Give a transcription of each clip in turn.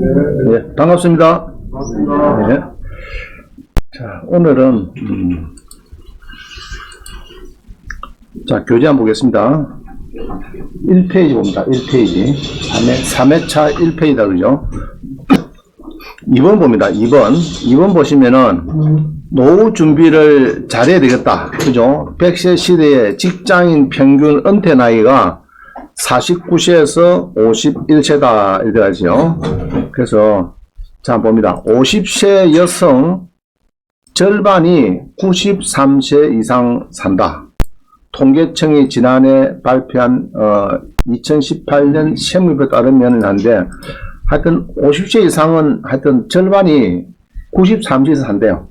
네, 반갑습니다. 반갑습니다. 네. 자, 오늘은 자, 교재 한번 보겠습니다. 1페이지 봅니다. 1페이지. 3회차 1페이지다, 그죠? 2번 봅니다. 2번 보시면은, 노후 준비를 잘해야 되겠다. 그죠? 100세 시대의 직장인 평균 은퇴 나이가 49세에서 51세다. 이렇게 하죠. 그래서, 자, 봅니다. 50세 여성 절반이 93세 이상 산다. 통계청이 지난해 발표한 2018년 세무에 따르면 한데, 하여튼 50세 이상은 하여튼 절반이 93세에서 산대요.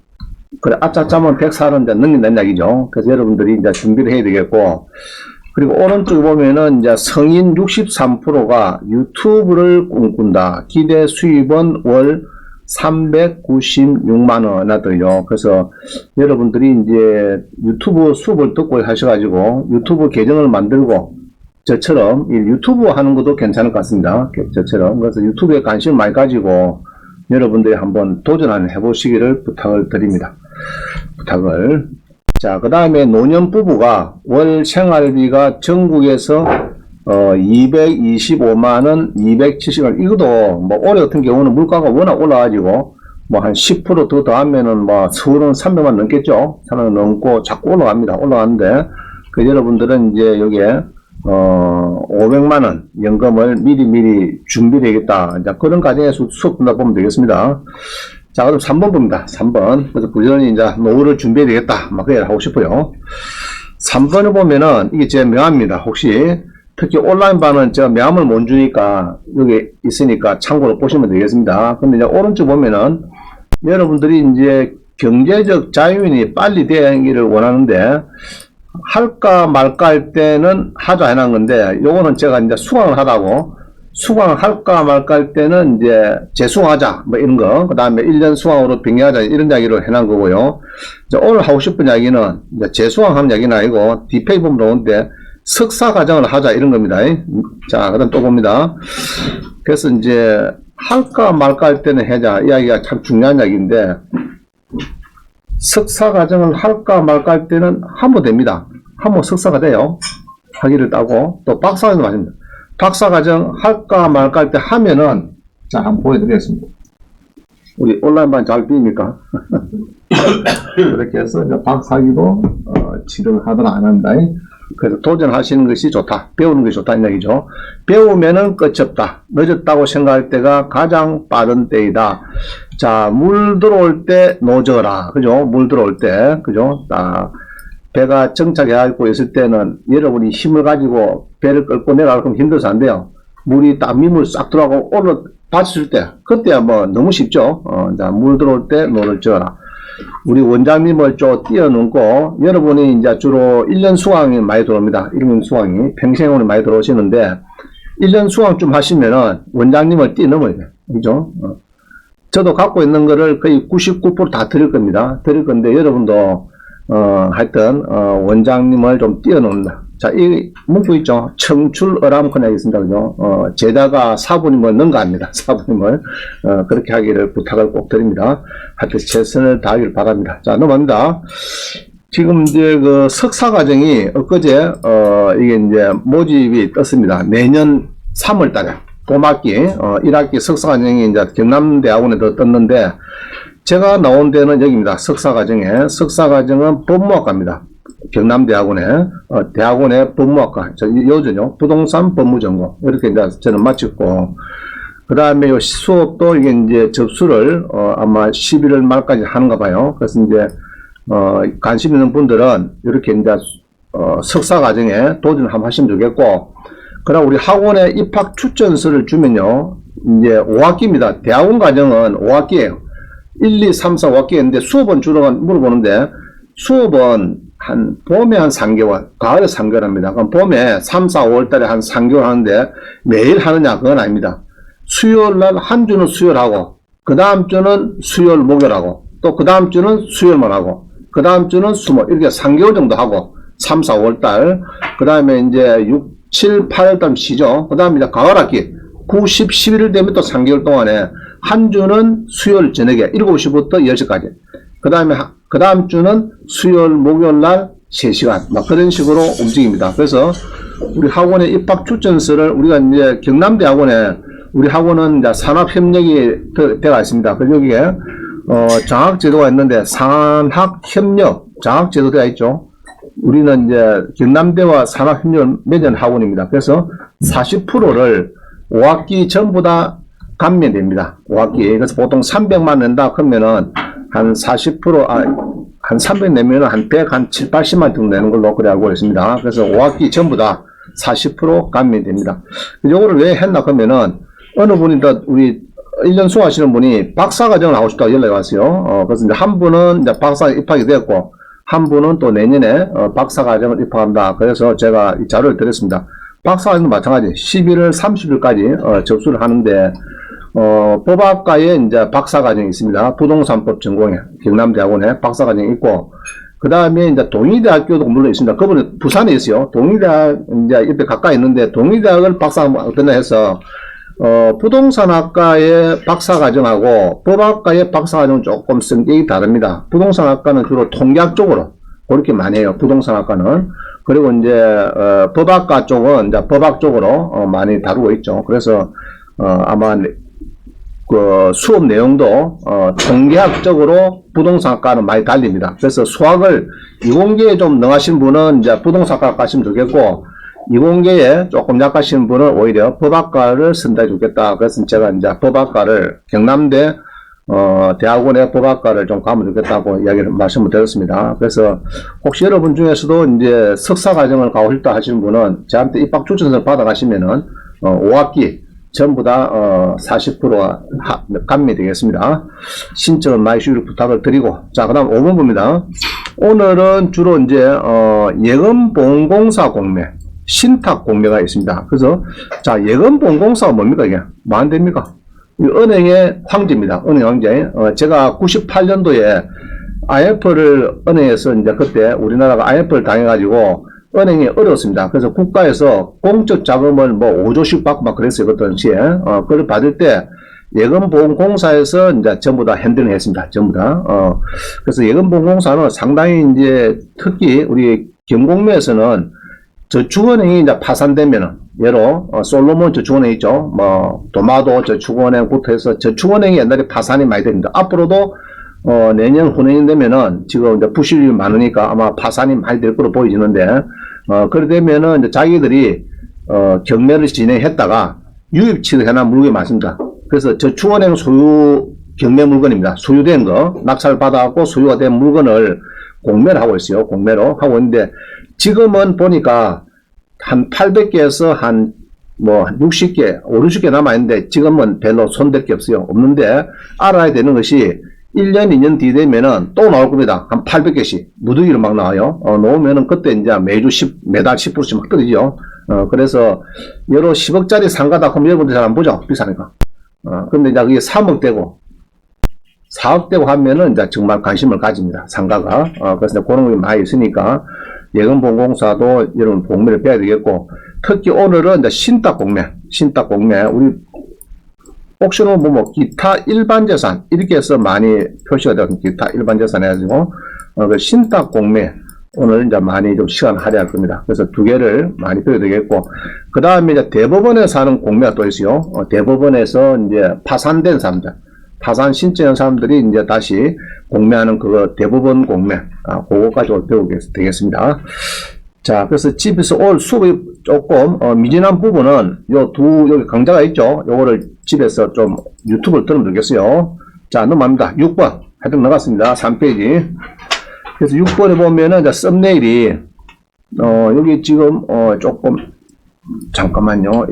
그래, 아짜짜면 100살은 이제 넘긴다는 이야기죠. 그래서 여러분들이 이제 준비를 해야 되겠고, 그리고 오른쪽에 보면은 이제 성인 63%가 유튜브를 꿈꾼다. 기대 수입은 월 396만원 나더요. 그래서 여러분들이 이제 유튜브 수업을 듣고 하셔가지고 유튜브 계정을 만들고 저처럼 유튜브 하는 것도 괜찮을 것 같습니다. 저처럼. 그래서 유튜브에 관심을 많이 가지고 여러분들이 한번 도전을 해보시기를 부탁을 드립니다. 자, 그 다음에 노년 부부가 월 생활비가 전국에서 225만원, 270원, 이것도 뭐 올해 같은 경우는 물가가 워낙 올라가지고 뭐 한 10% 더 더하면은 뭐 서울은 300만 넘겠죠. 300만 넘고 자꾸 올라갑니다. 올라가는데 그 여러분들은 이제 여기에 500만원 연금을 미리 준비를 해야겠다. 이제 그런 과정에서 수업 듣다 보면 되겠습니다. 자, 그럼 3번 봅니다. 3번. 그래서 부지런히 이제 노후를 준비해야 되겠다. 막 그래 하고 싶어요. 3번을 보면은 이게 제 명함입니다. 혹시 특히 온라인반은 제가 명함을 못 주니까 여기 있으니까 참고로 보시면 되겠습니다. 근데 이제 오른쪽 보면은 여러분들이 이제 경제적 자유인이 빨리 되기를 원하는데 할까 말까 할 때는 하자 해놓은 건데 요거는 제가 이제 수강을 하라고 수강을 할까 말까 할 때는 이제 재수강하자 뭐 이런 거, 그 다음에 1년 수강으로 병행하자 이런 이야기로 해놓은 거고요. 이제 오늘 하고 싶은 이야기는 이제 재수강하는 이야기는 아니고 뒷페이지 보면 나오는데 석사 과정을 하자 이런 겁니다. 자, 그 다음 또 봅니다. 그래서 이제 할까 말까 할 때는 하자 이야기가 참 중요한 이야기인데 석사 과정을 할까 말까 할 때는 하면 됩니다. 하면 석사가 돼요. 학위를 따고 또 박사과정도 마찬가지입니다. 박사과정 할까 말까 할 때 하면은 자, 한번 보여드리겠습니다. 우리 온라인반 잘 비입니까? 그렇게 해서 이제 박사학위도 지정을 하거나 안 한다. 그래서 도전하시는 것이 좋다. 배우는 것이 좋다는 얘기죠. 배우면은 끝이 없다. 늦었다고 생각할 때가 가장 빠른 때이다. 자, 물 들어올 때 노져라. 그죠? 물 들어올 때. 그죠? 배가 정착해가지고 있을 때는 여러분이 힘을 가지고 배를 끌고 내려가면 힘들어서 안 돼요. 물이 딱 민물 싹 들어가고 받쳤을 때, 그때야 뭐 너무 쉽죠. 자, 물 들어올 때 노를 져라. 우리 원장님을 좀 띄워놓고, 여러분이 이제 주로 1년 수강이 많이 들어옵니다. 1년 수강이. 평생원이 많이 들어오시는데, 1년 수강 좀 하시면은 원장님을 뛰어넘어야 돼요. 그죠? 저도 갖고 있는 거를 거의 99% 다 드릴 겁니다. 드릴 건데, 여러분도, 하여튼, 원장님을 좀 뛰어넘는다. 자, 이 문구 있죠? 청출어람컨에 있습니다. 그죠? 제자가 사부님을 능가합니다. 사부님을, 그렇게 하기를 부탁을 꼭 드립니다. 하여튼 최선을 다하기를 바랍니다. 자, 넘어갑니다. 지금 이제 그 석사 과정이 엊그제, 이게 이제 모집이 떴습니다. 내년 3월 달에. 봄학기, 1학기 석사 과정이 이제 경남대학원에 떴는데, 제가 나온 데는 여기입니다. 석사과정은 법무학과입니다. 경남대학원에, 대학원의 법무학과, 요즘요, 부동산 법무전공. 이렇게 이제 저는 마쳤고, 그 다음에 요 수업도 이게 이제 접수를, 아마 11월 말까지 하는가 봐요. 그래서 이제, 관심 있는 분들은 이렇게 이제, 석사과정에 도전을 한번 하시면 되겠고, 그다음 우리 학원에 입학 추천서를 주면요, 이제 5학기입니다. 대학원 과정은 5학기예요. 1, 2, 3, 4, 5학기였는데 수업은 주로 물어보는데 수업은 봄에 한 3개월, 가을에 3개월 합니다. 그럼 봄에 3, 4, 5월 달에 한 3개월 하는데 매일 하느냐? 그건 아닙니다. 수요일 날 한 주는 수요일하고 그 다음 주는 수요일 목요일하고 또 그 다음 주는 수요일만 하고 그 다음 주는 수목 이렇게 3개월 정도 하고 3, 4, 5월 달 그 다음에 이제 6, 7, 8월 달 쉬죠. 그 다음에 이제 가을 학기 9, 10, 11일 되면 또 3개월 동안에 한 주는 수요일 저녁에 7시부터 10시까지. 그 다음 주는 수요일, 목요일 날 3시간. 막 그런 식으로 움직입니다. 그래서 우리 학원의 입학 추천서를 우리가 이제 경남대 학원에 우리 학원은 이제 산업협력이 되어 있습니다. 그래서 여기에, 장학제도가 있는데 산학협력, 장학제도 되어 있죠. 우리는 이제 경남대와 산업협력을 맺은 학원입니다. 그래서 40%를 5학기 전부 다 감면됩니다. 5학기. 그래서 보통 300만 낸다 그러면은 한 40%, 한 300 내면은 한 100, 한 7, 80만 정도 내는 걸로 그래 알고 있습니다. 그래서 5학기 전부 다 40% 감면됩니다. 요거를 왜 했나 그러면은 어느 분이 우리 1년 수강하시는 분이 박사과정을 하고 싶다고 연락이 왔어요. 그래서 이제 한 분은 이제 박사 입학이 됐고, 한 분은 또 내년에 박사과정을 입학한다. 그래서 제가 이 자료를 드렸습니다. 박사과정도 마찬가지 11월 30일까지 접수를 하는데, 법학과에 이제 박사과정이 있습니다. 부동산법 전공에 경남대학원에 박사과정이 있고, 그 다음에 이제 동의대학교도 물론 있습니다. 그분은 부산에 있어요. 동의대학 이제 옆에 가까이 있는데 동의대학을 박사 어떠나 해서 부동산학과의 박사과정하고 법학과의 박사과정은 조금 성격이 다릅니다. 부동산학과는 주로 통계학 쪽으로 그렇게 많이 해요. 부동산학과는. 그리고 이제 법학과 쪽은 이제 법학 쪽으로 많이 다루고 있죠. 그래서 아마 그 수업 내용도 통계학적으로 부동산학과는 많이 달립니다. 그래서 수학을 이공계에 좀 능하신 분은 이제 부동산학과 가시면 좋겠고, 이공계에 조금 약하신 분은 오히려 법학과를 선택해 주겠다. 그래서 제가 이제 법학과를 경남대 대학원의 법학과를 좀 가면 좋겠다고 말씀을 드렸습니다. 그래서 혹시 여러분 중에서도 이제 석사과정을 가고 싶다 하시는 분은 저한테 입학 추천서를 받아 가시면은 5학기 전부 다 40%가 감면이 되겠습니다. 신청은 많이 주기를 부탁을 드리고, 자, 그 다음 5번 봅니다. 오늘은 주로 이제 예금보험공사 공매, 신탁 공매가 있습니다. 그래서 자, 예금보험공사가 뭡니까 이게? 뭐 안 됩니까? 은행의 황제입니다. 은행 황제. 제가 98년도에 IMF를 은행에서 이제 그때 우리나라가 IMF를 당해가지고 은행이 어려웠습니다. 그래서 국가에서 공적 자금을 뭐 5조씩 받고 막 그랬어요. 그때 당시에. 그걸 받을 때 예금보험공사에서 이제 전부 다 핸들링 했습니다. 전부 다. 그래서 예금보험공사는 상당히 이제 특히 우리 경공매에서는 저축은행이 이제 파산되면은, 예로, 솔로몬 저축은행 있죠. 뭐, 도마도 저축은행부터 해서 저축은행이 옛날에 파산이 많이 됩니다. 앞으로도, 내년 후내년 되면은 지금 이제 부실이 많으니까 아마 파산이 많이 될 거로 보여지는데, 그래 되면은 이제 자기들이, 경매를 진행했다가 유입 취득해놓은 물건이 많습니다. 그래서 저축은행 소유 경매 물건입니다. 소유된 거, 낙찰 받아갖고 소유가 된 물건을 공매를 하고 있어요. 공매로 하고 있는데, 지금은 보니까 한 800개에서 한 뭐 60개, 5, 60개 남아있는데 지금은 별로 손댈 게 없어요. 없는데 알아야 되는 것이 1년, 2년 뒤 되면은 또 나올 겁니다. 한 800개씩 무더기로 막 나와요. 나오면은 그때 이제 매달 10%씩 막 떨어지죠. 그래서 여러 10억짜리 상가다 하면 여러분들 잘 안 보죠. 비싸니까. 근데 이제 그게 3억 되고 4억 되고 하면은 이제 정말 관심을 가집니다. 상가가. 그래서 이제 그런 게 많이 있으니까 예금보험공사도 여러분 공매를 빼야 되겠고, 특히 오늘은 이제 신탁공매, 우리 옵션은 뭐 기타 일반재산 이렇게 해서 많이 표시가 되어 기타 일반재산 해가지고 그 신탁공매 오늘 이제 많이 좀 시간 할애할 겁니다. 그래서 두 개를 많이 빼야 되겠고, 그 다음에 이제 대법원에서 하는 공매가 또 있어요. 대법원에서 이제 파산된 사람들, 파산 신청한 사람들이 이제 다시 공매하는 그거 대법원 공매, 그거까지 배우게 되겠습니다. 자, 그래서 집에서 올 수업이 조금 미진한 부분은 여기 강좌가 있죠. 요거를 집에서 좀 유튜브를 들으면 되겠어요. 자, 넘어갑니다. 6번 하여튼 나갔습니다. 3페이지. 그래서 6번에 보면은 이제 썸네일이 여기 지금 조금 잠깐만요.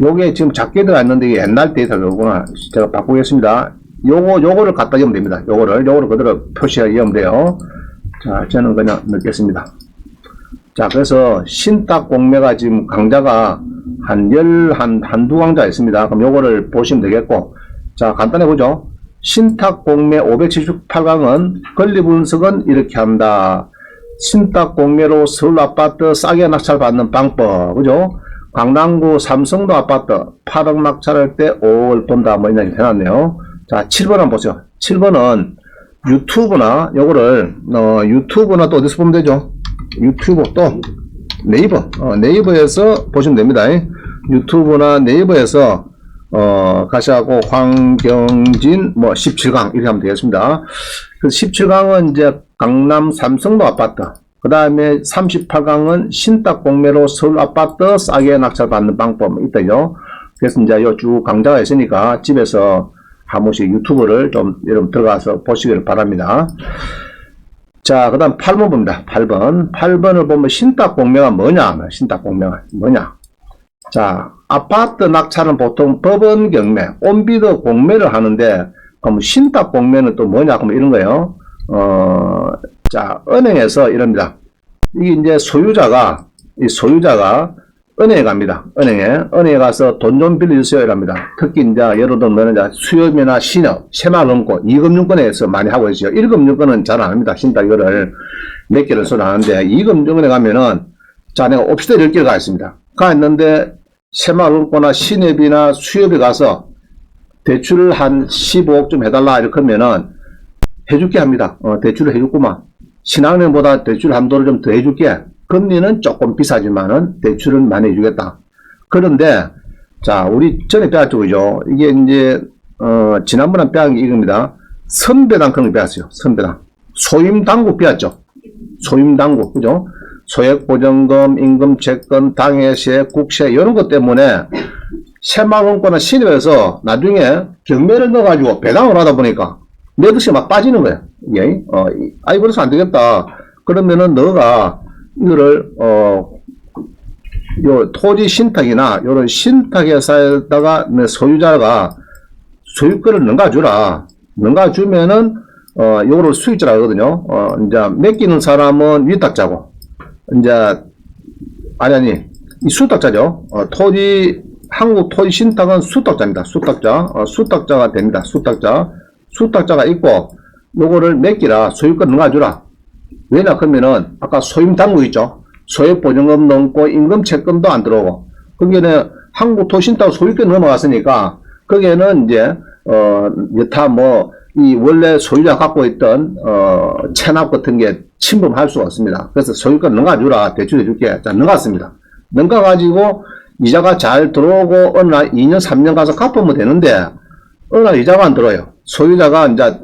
요게 지금 작게 들어있는데 이게 옛날 데이터구나. 제가 바꾸겠습니다. 요거를 갖다 넣으면 됩니다. 요거를 그대로 표시하면 돼요. 자, 저는 그냥 넣겠습니다. 자, 그래서 신탁 공매가 지금 강좌가 한두 강좌 있습니다. 그럼 요거를 보시면 되겠고, 자, 간단해 보죠. 신탁 공매 578강은 권리 분석은 이렇게 한다. 신탁 공매로 서울 아파트 싸게 낙찰받는 방법, 그죠? 강남구 삼성도 아파트 8억 낙찰할 때 5억을 본다. 뭐 이렇게 해놨네요. 자, 7번 한번 보죠. 7번은 유튜브나 요거를 유튜브나 또 어디서 보면 되죠? 유튜브 또 네이버 네이버에서 보시면 됩니다. 유튜브나 네이버에서 가시하고 황경진 뭐 17강 이렇게 하면 되겠습니다. 그래서 17강은 이제 강남 삼성도 아파트, 그 다음에 38강은 신탁 공매로 서울 아파트 싸게 낙찰받는 방법 있다요. 그래서 이제 요 쭉 강좌가 있으니까 집에서 한 번씩 유튜브를 좀 여러분 들어가서 보시기를 바랍니다. 자, 그 다음 8번 봅니다. 8번을 보면 신탁 공매가 뭐냐? 신탁 공매가 뭐냐? 자, 아파트 낙찰은 보통 법원 경매, 온비드 공매를 하는데, 그럼 신탁 공매는 또 뭐냐? 그럼 이런 거예요. 자, 은행에서 이럽니다. 이게 이제 소유자가 은행에 갑니다. 은행에 가서 돈 좀 빌려주세요. 이랍니다. 특히 이제 예를 들면 수협이나 신협, 새마을금고, 2금융권에서 많이 하고 있어요. 1금융권은 잘 안 합니다. 신탁 이거를 몇 개를 써도 하는데, 2금융권에 가면은, 자, 내가 옵시대 10개를 가 있습니다. 가 있는데, 새마을금고나 신협이나 수협에 가서 대출을 한 15억 좀 해달라. 이렇게 하면은, 해줄게 합니다. 대출을 해줬구만. 신한은행보다 대출 한도를 좀 더 해줄게. 금리는 조금 비싸지만은 대출을 많이 해주겠다. 그런데, 자, 우리 전에 배웠죠, 그죠? 이게 이제, 지난번에 배운 게 이겁니다. 선배당 그런 거 배웠어요. 선배당. 소임당국 배웠죠. 소임당국, 그죠? 소액보전금, 임금채권, 당해세, 국세, 이런 것 때문에 새마을금고나 신협에서 나중에 경매를 넣어가지고 배당을 하다 보니까 매도시가 막 빠지는 거예요. 이게, 아이, 그래서 안 되겠다. 그러면은 너가 이거를, 요 토지 신탁이나 요런 신탁회사에다가 소유자가 소유권을 넘겨주라. 넘겨주면은, 요거를 수익자라 하거든요. 이제 맡기는 사람은 위탁자고, 이제, 이 수탁자죠. 한국 토지 신탁은 수탁자입니다. 수탁자가 됩니다. 수탁자가 있고, 요거를 맡기라. 소유권 넘겨주라. 왜냐, 그러면은, 아까 소임당국 있죠? 소액보증금 넘고, 임금채권도 안 들어오고, 거기에는 한국토신탁 소유권 넘어갔으니까, 거기에는 이제, 여타 이 원래 소유자 갖고 있던, 체납 같은 게 침범할 수가 없습니다. 그래서 소유권 넘겨주라. 대출해줄게. 자, 넘어갔습니다. 넘겨가지고, 이자가 잘 들어오고, 어느 날 2년, 3년 가서 갚으면 되는데, 어느 날 이자가 안 들어요. 소유자가 이제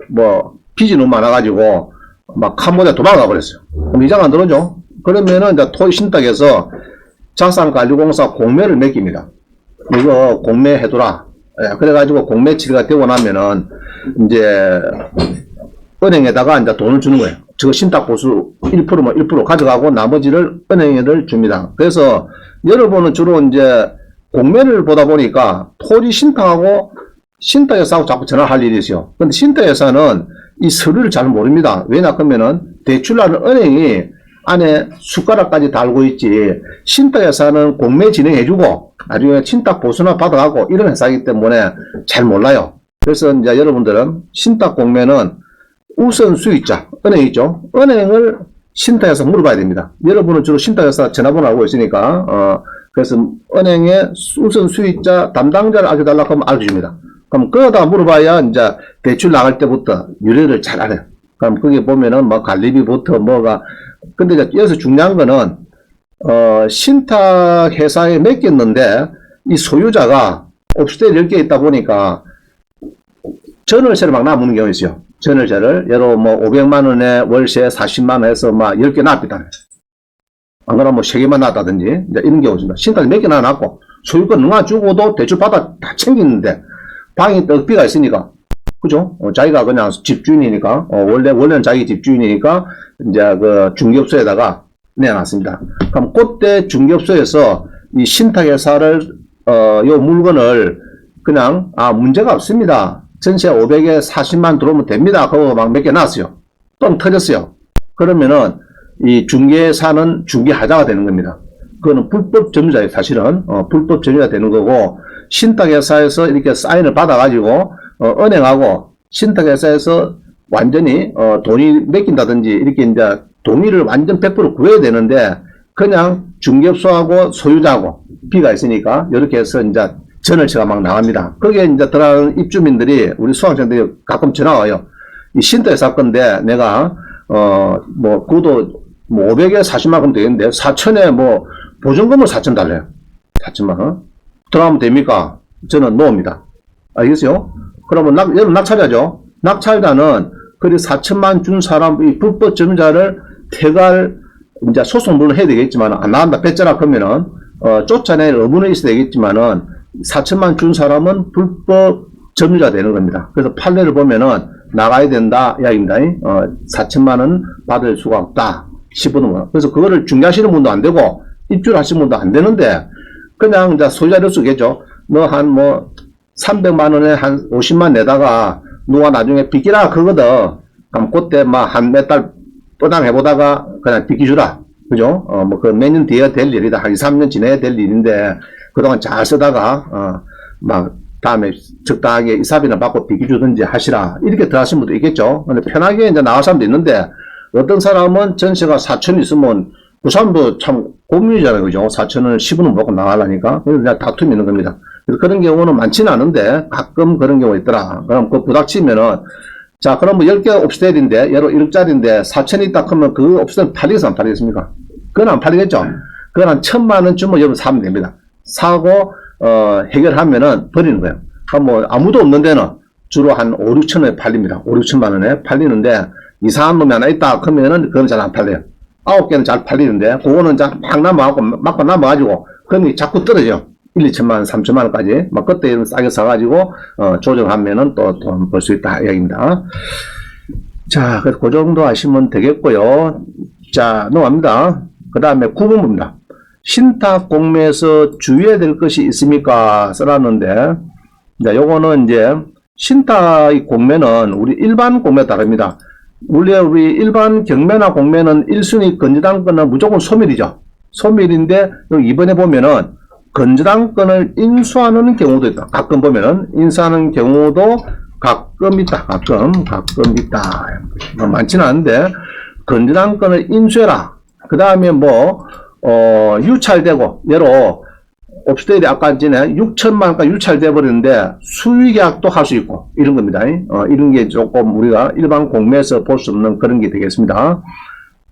빚이 너무 많아가지고, 막 캄보디아 도망가 버렸어요. 그럼 이자가 안 들어오죠? 그러면은 이제 토지신탁에서 자산관리공사 공매를 맡깁니다. 이거 공매해두라. 예, 그래가지고 공매 처리가 되고 나면은 이제 은행에다가 이제 돈을 주는 거예요. 저 신탁보수 1%면 1% 가져가고 나머지를 은행에 줍니다. 그래서 여러분은 주로 이제 공매를 보다 보니까 토지 신탁하고 신탁회사하고 자꾸 전화를 할 일이 있어요. 근데 신탁회사는 이 서류를 잘 모릅니다. 왜냐 그러면은 대출하는 은행이 안에 숟가락까지 달고 있지, 신탁회사는 공매 진행해주고 나중에 신탁 보수나 받아가고 이런 회사이기 때문에 잘 몰라요. 그래서 이제 여러분들은 신탁 공매는 우선 수익자 은행 있죠. 은행을 신탁회사 물어봐야 됩니다. 여러분은 주로 신탁회사 전화번호 알고 있으니까 그래서 은행의 우선 수익자 담당자를 알려달라고 하면 알려줍니다. 그럼 그거다 물어봐야 이제 대출 나갈 때부터 유래를 잘 알아요. 그럼 거기 보면은 관리비부터 근데 이제 여기서 중요한 거는 신탁 회사에 맡겼는데 이 소유자가 옵시대 10개 있다 보니까 전월세를 막 남는 경우 있어요. 전월세를 예로 500만 원에 월세 40만 원 해서 10개 납니다. 안 그러면 3개만 놨다든지 이제 이런 경우 있습니다. 신탁이 몇 개나 놨고 소유권 넘어주고도 대출 받아 다 챙기는데 방이 떡비가 있으니까, 그죠? 자기가 그냥 집주인이니까, 원래는 자기 집주인이니까, 이제 중개업소에다가 내놨습니다. 그럼 그때 중개업소에서 이 신탁회사를, 요 물건을 그냥, 문제가 없습니다. 전세 500에 40만 들어오면 됩니다. 그거 막 몇 개 놨어요. 뻥 터졌어요. 그러면은, 이 중개사는 중개하자가 되는 겁니다. 그거는 불법 점유자예요, 사실은. 불법 점유가 되는 거고, 신탁회사에서 이렇게 사인을 받아가지고, 은행하고 신탁회사에서 완전히, 돈이 맡긴다든지, 이렇게 이제 동의를 완전 100% 구해야 되는데, 그냥 중개업소하고 소유자하고, B가 있으니까 이렇게 해서 이제 전월세가 막 나갑니다. 거기에 이제 들어가는 입주민들이 우리 수강생들이 가끔 전화 와요. 이 쉼터에 살 건데 내가 뭐 그것도 뭐 500에 40만 원 되겠는데 4천에 뭐 보증금을 4천 달래요. 4천만 원. 들어가면 됩니까? 저는 노입니다. 알겠어요? 그러면 여러분 낙찰자죠. 낙찰자는 그리 4천만 준 사람, 이 불법 점유자를 퇴갈, 이제 소송 물론 해야 되겠지만, 안 나간다, 뺐잖아, 그러면은, 쫓아낼 의무는 있어야 되겠지만은, 4천만 준 사람은 불법 점유자 되는 겁니다. 그래서 판례를 보면은, 나가야 된다, 이야기입니다. 4천만 원 받을 수가 없다. 15는. 그래서 그거를 중개하시는 분도 안 되고, 입주를 하시는 분도 안 되는데, 그냥 이제 소유자를 쓰겠죠. 너 한 뭐, 300만 원에 한 50만 내다가, 누가 나중에 빚기라 그거거든. 그럼 그때 막 한 몇 달 뽀당 해보다가 그냥 빚기주라. 그죠? 뭐 그 몇 년 뒤에 될 일이다. 한 2, 3년 지내야 될 일인데 그동안 잘 쓰다가 막 다음에 적당하게 이사비나 받고 빚기주든지 하시라. 이렇게 들어가신 분도 있겠죠. 근데 편하게 이제 나갈 사람도 있는데 어떤 사람은 전세가 4천 있으면 그 사람도 참 고민이잖아요. 그죠? 4천을 10원은 먹고 나가려니까. 그래서 그냥 다툼이 있는 겁니다. 그런 경우는 많지는 않은데 가끔 그런 경우가 있더라. 그럼 그 부닥치면은 자 그럼 뭐 10개 옵스텔인데 예로 1억짜리인데 4천이 있다 하면 그 옵스텔 팔리겠어 안 팔리겠습니까? 그건 안 팔리겠죠. 그건 한 1,000만 원 주면 여러분 사면 됩니다. 사고 해결하면은 버리는 거예요. 그럼 뭐 아무도 없는 데는 주로 한 5, 6천 원에 팔립니다. 5, 6천만 원에 팔리는데 이상한 놈이 하나 있다 그러면은 그건 잘 안 팔려요. 9개는 잘 팔리는데 그거는 막 맞고 남아가지고 그럼이 자꾸 떨어져요. 1, 2천만 원, 3천만 원까지. 막 그때 싸게 사가지고, 조정하면은 또 돈 벌 수 있다. 이야기입니다. 자, 그래서 그 정도 하시면 되겠고요. 자, 넘어갑니다. 그 다음에 9번입니다. 신탁 공매에서 주의해야 될 것이 있습니까? 써놨는데, 자, 요거는 이제, 신탁 공매는 우리 일반 공매 다릅니다. 우리 일반 경매나 공매는 1순위 건재당권은 무조건 소멸이죠. 소멸인데, 여기 2번에 보면은, 건재당권을 인수하는 경우도 있다. 가끔 보면은 인수하는 경우도 가끔 있다. 가끔 있다. 많지는 않은데 건재당권을 인수해라. 그 다음에 뭐 유찰되고 예로 옵스테일이 아까 전에 6천만 원까지 유찰돼 버리는데 수의계약도 할 수 있고 이런 겁니다. 이런 게 조금 우리가 일반 공매에서 볼 수 없는 그런 게 되겠습니다.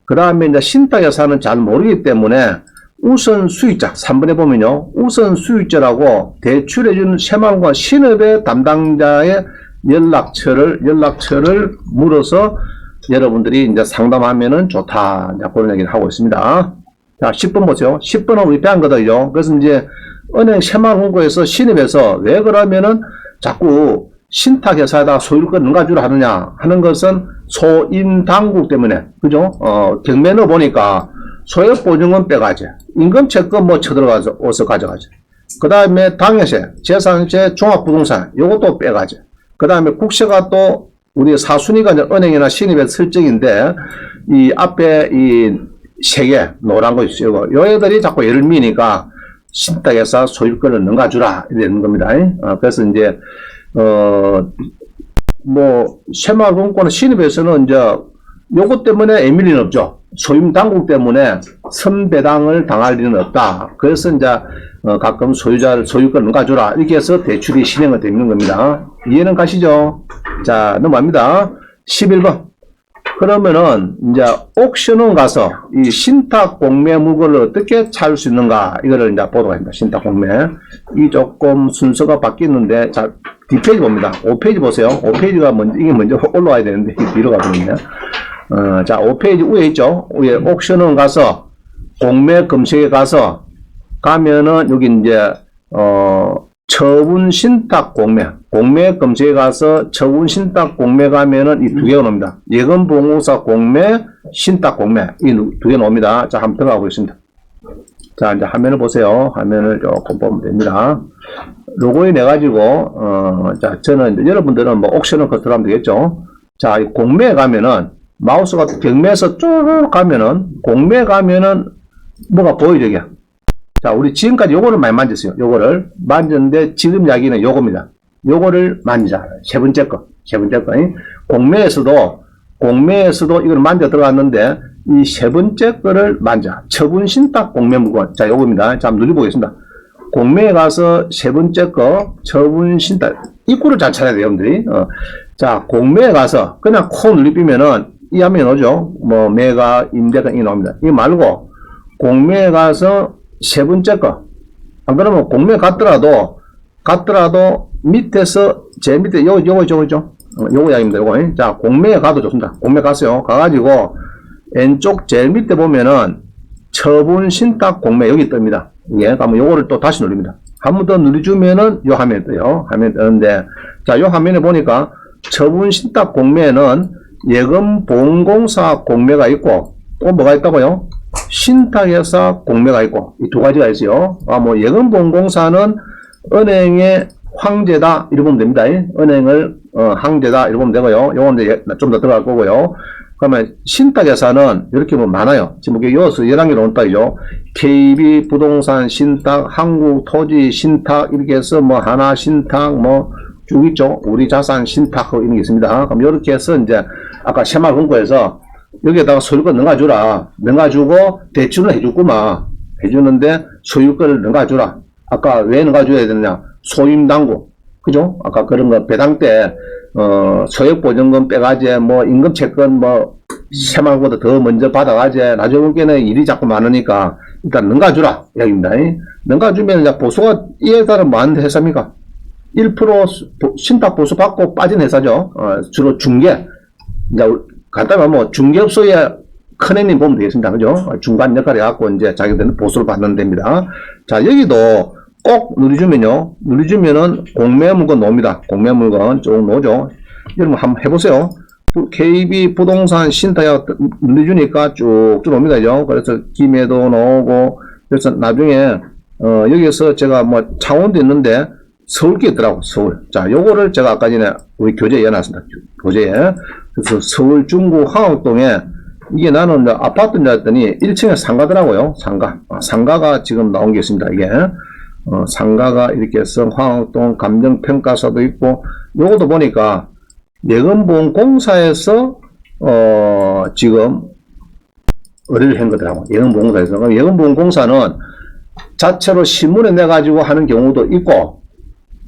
그 다음에 이제 신탁여사는 잘 모르기 때문에 우선 수익자 3번에 보면요. 우선 수익자라고 대출해준 새마을과 신업의 담당자의 연락처를 물어서 여러분들이 이제 상담하면은 좋다. 이제 그런 얘기를 하고 있습니다. 자, 10번 보세요. 10번은 우리 배운 거거든요. 그래서 이제 은행 새마을금고에서 신입에서 왜 그러면은 자꾸 신탁회사에다 소유권 넘가주라 하느냐 하는 것은 소임당국 때문에 그죠? 경매 넣어 보니까 소액보증은 빼가지. 임금채권 뭐 쳐들어가서 어서 가져가지. 그 다음에 당해세, 재산세, 종합부동산 요것도 빼가지. 그 다음에 국세가 또 우리 사순위가 이제 은행이나 신입의 설정인데 이 앞에 이 세 개 노란 거 있어요. 요 애들이 자꾸 예를 미니까 신탁회사 소유권을 넘가주라 이러는 겁니다. 그래서 이제 뭐 새마을금고는 신입에서는 이제 요것 때문에 애밀리는 없죠. 소임 당국 때문에 선배당을 당할 일은 없다. 그래서 이제 가끔 소유권을 가져라 이렇게 해서 대출이 진행이 되는 겁니다. 이해는 가시죠? 자, 넘어갑니다. 11번. 그러면은 이제 옥션은 가서 이 신탁 공매 물건을 어떻게 찾을 수 있는가 이거를 이제 보도록 합니다. 신탁 공매. 이 조금 순서가 바뀌었는데 자, 뒷페이지 봅니다. 5페이지 보세요. 5페이지가 먼저 이게 먼저 올라와야 되는데 뒤로 가거든요. 자, 5페이지 위에 있죠? 위에 옥션은 가서, 공매 검색에 가서, 가면은, 여기 이제, 처분 신탁 공매. 공매 검색에 가서, 처분 신탁 공매 가면은 이 두 개가 나옵니다. 예금 보호사 공매, 신탁 공매. 이 두 개 나옵니다. 자, 한번 들어가 보겠습니다. 자, 이제 화면을 보세요. 화면을 조금 보면 됩니다. 로고에 내가지고, 자, 저는, 여러분들은 뭐 옥션은 그 들어가면 되겠죠? 자, 이 공매에 가면은, 마우스가 경매에서 쭉 가면은, 공매에 가면은, 뭐가 보이죠, 이게? 자, 우리 지금까지 요거를 많이 만졌어요. 요거를 만졌는데, 지금 이야기는 요겁니다. 요거를 만지자. 세 번째 거. 공매에서도 이걸 만져 들어갔는데, 이 세 번째 거를 만져. 처분신탁 공매무건. 자, 요겁니다. 자, 한번 눌러보겠습니다. 공매에 가서 세 번째 거 처분 신탁 입구를 잘 찾아야 돼요, 여러분들이. 자, 공매에 가서 그냥 코 누리비면은 이 화면이 오죠. 뭐 매가 임대가 이 나옵니다. 이거 말고 공매에 가서 세 번째 거. 안 그러면 공매 갔더라도 밑에서 제일 밑에 요거 있죠. 요거 이야기입니다. 요거. 자, 공매에 가도 좋습니다. 공매 갔어요. 가가지고 왼쪽 제일 밑에 보면은 처분 신탁 공매 여기 뜹니다. 예, 그러면 요거를 또 다시 누릅니다. 한 번 더 누르주면은 요 화면이 떠요. 화면이 뜨는데, 자, 요 화면에 보니까 처분 신탁 공매는 예금보험공사 공매가 있고, 또 뭐가 있다고요? 신탁회사 공매가 있고, 이 두 가지가 있어요. 뭐, 예금보험공사는 은행의 황제다, 이렇게 보면 됩니다. 은행을, 황제다, 이렇게 보면 되고요. 요건 이제 좀 더 들어갈 거고요. 그러면 신탁회사는 이렇게 보면 많아요. 지금 이게 여기서 11개 나온다죠. KB 부동산 신탁, 한국토지 신탁, 이렇게 해서 뭐 하나 신탁, 뭐 쭉 있죠. 우리 자산 신탁, 이런 게 있습니다. 그럼 이렇게 해서 이제 아까 새마을금고에서 여기에다가 소유권 넣어주라. 넣어주고 대출을 해줬구만. 해주는데 소유권을 넣어주라. 아까 왜 넣어줘야 되느냐? 소임당국. 그죠? 아까 그런 거 배당 때 소액보증금 빼가지 뭐 임금채권 뭐 새마을보다 더 먼저 받아가지 나중에는 일이 자꾸 많으니까 일단 넘가주라 이야기입니다. 넘가주면 이제 보수가 이에 따라 뭐 하는 회사입니까? 1% 신탁 보수 받고 빠진 회사죠. 주로 중개. 이제 간단히 뭐 중개업소의 큰애님 보면 되겠습니다. 그죠? 중간 역할을 해갖고 이제 자기들은 보수를 받는 데입니다. 자, 여기도 꼭 누르주면은 공매물건 나옵니다. 공매물건 쭉 나오죠. 여러분 한번 해보세요. KB 부동산 신탁약 누르주니까 쭉쭉 옵니다. 그래서 김해도 나오고, 그래서 나중에, 여기서 제가 뭐 창원도 있는데 서울께 있더라고, 서울. 자, 요거를 제가 아까 전에 우리 교재에 이어놨습니다. 교재에. 그래서 서울 중구 황학동에 이게 나는 이제 아파트인 줄 알았더니 1층에 상가더라고요. 상가. 상가가 지금 나온 게 있습니다. 이게. 상가가 이렇게 해서 황학동 감정평가사도 있고, 요것도 보니까 예금보험공사에서 지금 의뢰를 한 거더라고. 예금보험공사에서. 예금보험공사는 자체로 신문에 내가지고 하는 경우도 있고,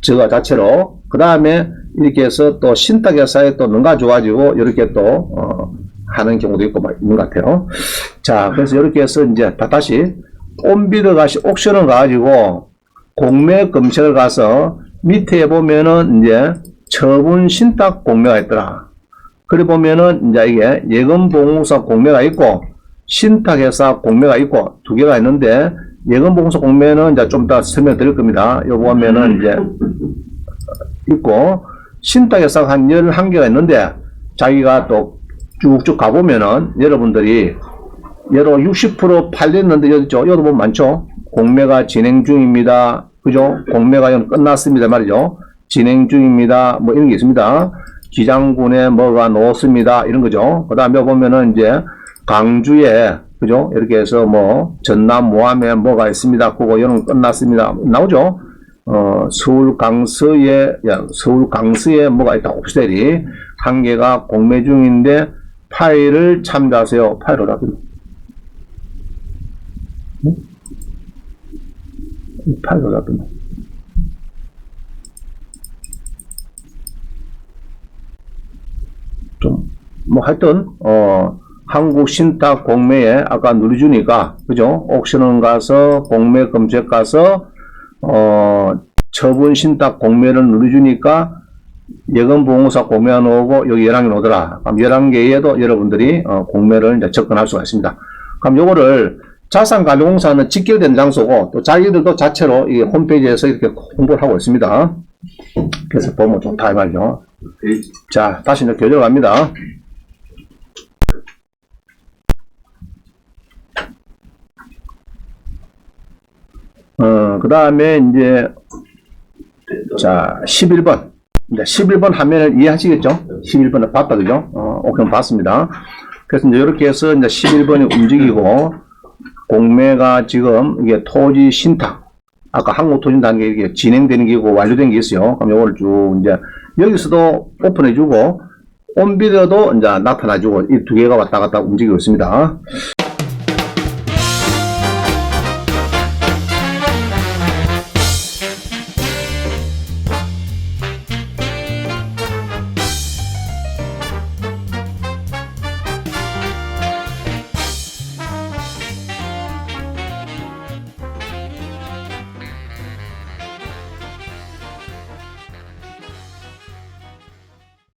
저가 자체로 그 다음에 이렇게 해서 또 신탁회사에 또 넘가줘가지고 이렇게 또 하는 경우도 있고 막 있는 것 같아요. 자, 그래서 이렇게 해서 이제 다시 온비드 가시 옥션을 가가지고 공매 검색을 가서 밑에 보면은 이제 처분 신탁 공매가 있더라. 그래 보면은 이제 이게 예금보험공사 공매가 있고 신탁회사 공매가 있고 두 개가 있는데 예금보험공사 공매는 이제 좀 이따 설명드릴 겁니다. 요 보면은 이제 있고 신탁회사가 한 11개가 있는데 자기가 또 쭉쭉 가보면은 여러분들이 예로 60% 팔렸는데 여기 있죠. 여기도 보면 많죠. 공매가 진행 중입니다. 그죠? 공매가 끝났습니다. 말이죠. 진행 중입니다. 뭐 이런 게 있습니다. 기장군에 뭐가 넣었습니다. 이런 거죠. 그 다음에 보면은 이제 강주에 그죠? 이렇게 해서 뭐 전남 모함에 뭐가 있습니다. 그거 이런 거 끝났습니다. 나오죠? 서울 강서에 뭐가 있다. 옵셀이 한 개가 공매 중인데 파일을 참조하세요. 파일을 하거든요. 파일을 하거든요. 뭐 하여튼 한국 신탁 공매에 아까 누르주니까 그죠? 옥션은 가서 공매 검색 가서 처분 신탁 공매를 누르주니까 예금보험공사 공매가 나오고 여기 11개 나오더라. 그럼 11개에도 여러분들이 공매를 이제 접근할 수가 있습니다. 그럼 요거를 자산관리공사는 직결된 장소고 또 자기들도 자체로 이 홈페이지에서 이렇게 홍보를 하고 있습니다. 그래서 보면 좋다 이 말이죠. 자, 다시 이제 교재로 갑니다. 그 다음에 이제 자 11번 이제 11번 화면을 이해하시겠죠? 11번을 봤다 그죠? 그럼 봤습니다. 그래서 이제 이렇게 해서 이제 11번이 움직이고 공매가 지금 이게 토지 신탁 아까 한국토지 단계 이게 진행되는 게고 완료된 게 있어요. 그럼 이걸 쭉 이제 여기서도 오픈해주고 온비디오도 이제 나타나주고 이 두 개가 왔다 갔다 움직이고 있습니다.